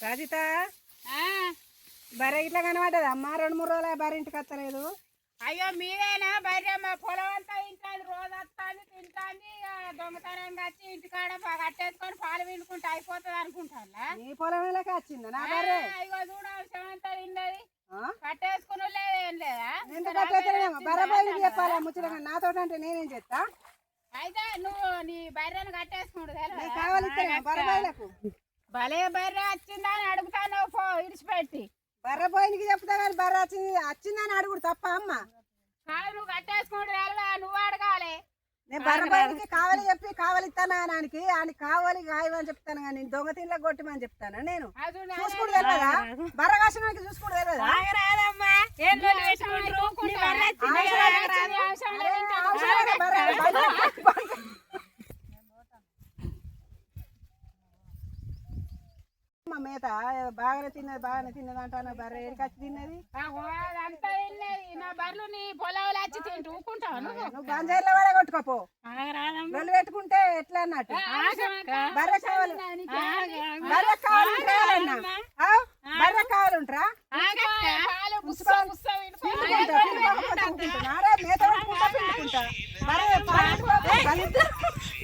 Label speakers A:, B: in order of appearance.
A: రాజిత బర్రె ఇట్లా కనబడ్డదా అమ్మ 2-3 రోజులు బర్రె ఇంటికి వస్తలేదు.
B: అయ్యో మీరేనా బర్రె మా పొలం అంతా ఇంటాది రోజు వస్తుంది తింటాంది దొంగతనంగా వచ్చి ఇంటికాడ కట్టేసుకొని పాలు వినుకుంటే అయిపోతుంది అనుకుంటా.
A: నీ పొలంలోకి వచ్చిందా నా బర్రె?
B: అయ్యో చూడ అవసరం అంతా తిన్నది కట్టేసుకుని ఏం లేదా
A: బర్రె పోయి చెప్పాలా ముచ్చటగా నాతో అంటే నేనేం చెప్తా.
B: అయితే నువ్వు నీ బర్రెను కట్టేసుకుంటు
A: కావాలి బర్రెలకు
B: భలే బర్రె వచ్చిందని అడుగుతాను పో ఇడిచిపెట్టి.
A: బర్రె పోయినకి చెప్తా కానీ బర్రె వచ్చిందని అడుగుడు తప్ప అమ్మ.
B: కాదు నువ్వు కట్టేసుకుంటు నువ్వు అడగాలి.
A: నేను బర్రె పోయినకి కావాలి చెప్పి కావాలిస్తాను ఆయనకి కావాలి గాయమని చెప్తాను కానీ దొంగ తిండ్లకు కొట్టమని చెప్తాను. నేను చూసుకుంటు తెలియదా బర్రె కాసినానికి చూసుకుంటు తెలియదా? మేత బాగానే తిన్నది అంటాను. బర్రె ఏడికి తిన్నది
B: అంతా వెళ్ళేది నా బర్రెలు నీ పొలాలు వచ్చి తింటూ ఊకుంటావు.
A: నువ్వు బంజాయిలో వాడే కొట్టుకోపో రొల్లు పెట్టుకుంటే ఎట్లా అన్నట్టు. బర్రె కావాలి బర్రె కావాలంటారా బర్రె కావాలంటారా మేత పెట్టుకుంటా బర్రె